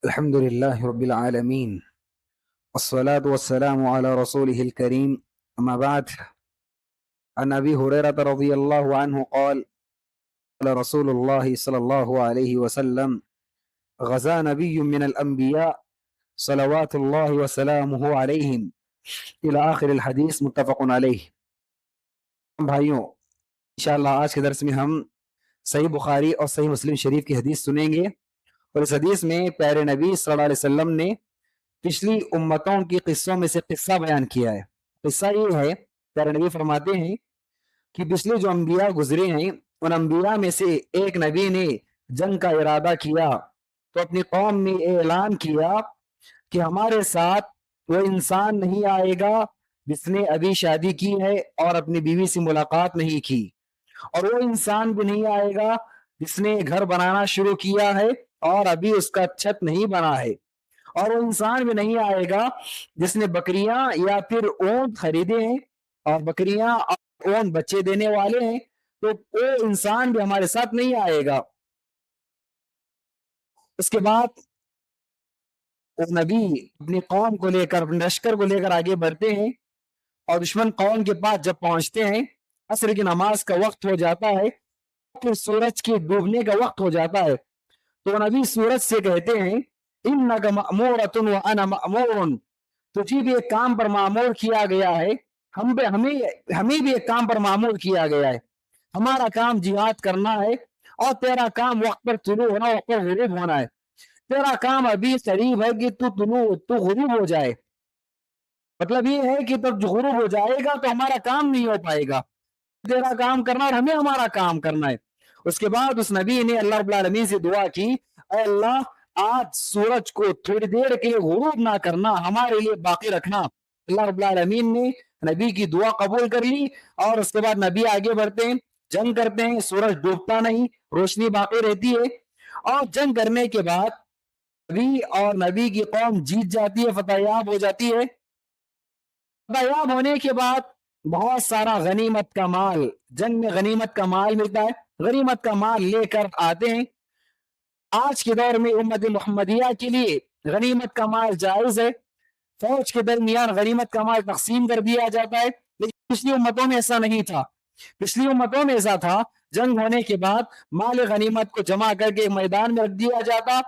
الحمد لله رب العالمين والصلاة والسلام على رسوله الكريم أما بعد. عن أبي هريرة رضي الله عنه قال قال رسول الله صلى الله عليه وسلم: غزا نبي من الأنبياء صلوات الله وسلامه عليهم إلى آخر الحديث متفق عليه. بھائیوں، انشاءاللہ آج کے درس میں ہم صحیح بخاری اور صحیح مسلم شریف کی حدیث سنیں گے، اور اس حدیث میں پیارے نبی صلی اللہ علیہ وسلم نے پچھلی امتوں کی قصوں میں سے قصہ بیان کیا ہے۔ قصہ یہ ہے، پیارے نبی فرماتے ہیں کہ پچھلے جو انبیاء گزرے ہیں ان انبیاء میں سے ایک نبی نے جنگ کا ارادہ کیا تو اپنی قوم میں اعلان کیا کہ ہمارے ساتھ وہ انسان نہیں آئے گا جس نے ابھی شادی کی ہے اور اپنی بیوی سے ملاقات نہیں کی، اور وہ انسان بھی نہیں آئے گا جس نے گھر بنانا شروع کیا ہے اور ابھی اس کا چھت نہیں بنا ہے، اور وہ انسان بھی نہیں آئے گا جس نے بکریاں یا پھر اونٹ خریدے ہیں اور بکریاں اور اونٹ بچے دینے والے ہیں، تو وہ انسان بھی ہمارے ساتھ نہیں آئے گا۔ اس کے بعد وہ نبی اپنی قوم کو لے کر، اپنے لشکر کو لے کر آگے بڑھتے ہیں، اور دشمن قوم کے پاس جب پہنچتے ہیں عصر کی نماز کا وقت ہو جاتا ہے، پھر سورج کے ڈوبنے کا وقت ہو جاتا ہے، تو نبی سورج سے کہتے ہیں: انک مأمورۃ وانا مأمور، تجھے بھی ایک کام پر معمور کیا گیا ہے، ہمیں بھی ایک کام پر معمور کیا گیا ہے، ہمارا کام جہاد کرنا ہے، اور تیرا کام وقت پر طلوع ہونا، وقت پر غروب ہونا ہے، تیرا کام ابھی قریب ہے کہ تو غروب ہو جائے، مطلب یہ ہے کہ جب غروب ہو جائے گا تو ہمارا کام نہیں ہو پائے گا، تیرا کام کرنا اور ہمیں ہمارا کام کرنا ہے۔ اس کے بعد اس نبی نے اللہ رب العالمین سے دعا کی: اے اللہ، آج سورج کو تھوڑی دیر کے لیے غروب نہ کرنا، ہمارے لیے باقی رکھنا۔ اللہ رب العالمین نے نبی کی دعا قبول کر لی، اور اس کے بعد نبی آگے بڑھتے ہیں، جنگ کرتے ہیں، سورج ڈوبتا نہیں، روشنی باقی رہتی ہے، اور جنگ کرنے کے بعد نبی اور نبی کی قوم جیت جاتی ہے، فتح یاب ہو جاتی ہے۔ فتح یاب ہونے کے بعد بہت سارا غنیمت کا مال، جنگ میں غنیمت کا مال ملتا ہے، غنیمت کا مال لے کر آتے ہیں۔ آج کے دور میں امت محمدیہ کے لیے غنیمت کا مال جائز ہے، فوج کے درمیان غنیمت کا مال تقسیم کر دیا جاتا ہے، لیکن پچھلی امتوں میں ایسا نہیں تھا۔ پچھلی امتوں میں ایسا تھا، جنگ ہونے کے بعد مال غنیمت کو جمع کر کے میدان میں رکھ دیا جاتا،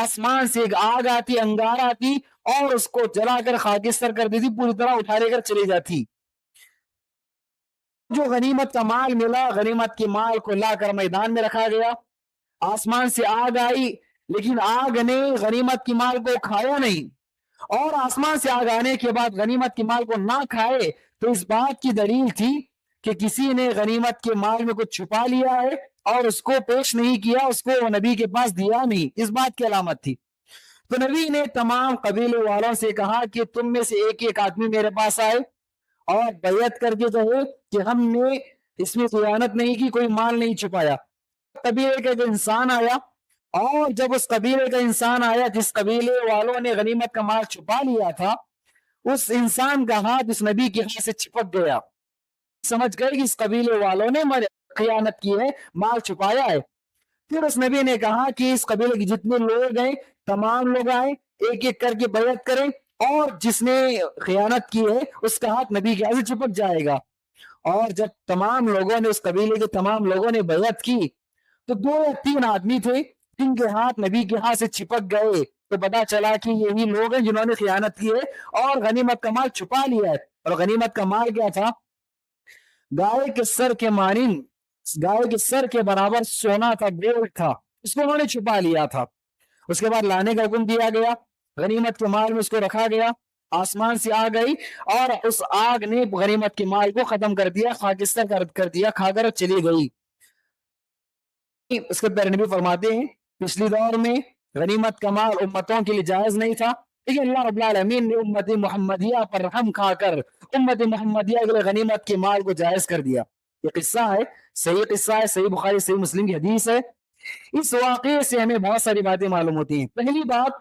آسمان سے ایک آگ آتی، انگار آتی، اور اس کو جلا کر خاکستر کر دیتی، پوری طرح اٹھا لے کر چلی جاتی۔ جو غنیمت کا مال ملا، غنیمت کے مال کو لا کر میدان میں رکھا گیا، آسمان سے آگ آئی، لیکن آگ نے غنیمت کے مال کو کھایا نہیں، اور آسمان سے آگ آنے کے بعد غنیمت کے مال کو نہ کھائے تو اس بات کی دلیل تھی کہ کسی نے غنیمت کے مال میں کچھ چھپا لیا ہے اور اس کو پیش نہیں کیا، اس کو نبی کے پاس دیا نہیں، اس بات کی علامت تھی۔ تو نبی نے تمام قبیلے والوں سے کہا کہ تم میں سے ایک ایک آدمی میرے پاس آئے اور بیعت کر کے کہے کہ ہم نے اس میں خیانت نہیں کی، کوئی مال نہیں چھپایا۔ قبیلے کا ایک انسان آیا، اور جب اس قبیلے کا انسان آیا جس قبیلے والوں نے غنیمت کا مال چھپا لیا تھا، اس انسان کا ہاتھ اس نبی کے ہاتھ سے چپک گیا، سمجھ گئے کہ اس قبیلے والوں نے خیانت کی ہے، مال چھپایا ہے۔ پھر اس نبی نے کہا کہ اس قبیلے کے جتنے لوگ ہیں تمام لوگ آئیں، ایک ایک کر کے بیعت کریں، اور جس نے خیانت کی ہے اس کا ہاتھ نبی کے ہاتھ سے چپک جائے گا۔ اور جب تمام لوگوں نے، اس قبیلے کے تمام لوگوں نے بیعت کی، تو 2 یا 3 آدمی تھے جن کے ہاتھ نبی کے ہاتھ سے چپک گئے، تو پتا چلا کہ یہی لوگ ہیں جنہوں نے خیانت کی ہے اور غنیمت کا مال چھپا لیا ہے۔ اور غنیمت کا مال کیا تھا؟ گائے کے سر کے مانند، گائے کے سر کے برابر سونا تھا، گولڈ تھا، اس کو انہوں نے چھپا لیا تھا۔ اس کے بعد لانے کا حکم دیا گیا، غنیمت کے مال میں اس کو رکھا گیا، آسمان سے آگ آئی اور اس آگ نے غنیمت کے مال کو ختم کر دیا، خاکستر کر دیا، کھا کر چلی گئی۔ اس کے پیارے نبی فرماتے ہیں پچھلی دور میں غنیمت کا مال امتوں کے لیے جائز نہیں تھا، لیکن اللہ رب العالمین نے امت محمدیہ پر رحم کھا کر امت محمدیہ کے لیے غنیمت کے مال کو جائز کر دیا۔ یہ قصہ ہے، صحیح قصہ ہے، صحیح بخاری صحیح مسلم کی حدیث ہے۔ اس واقعے سے ہمیں بہت ساری باتیں معلوم ہوتی ہیں۔ پہلی بات،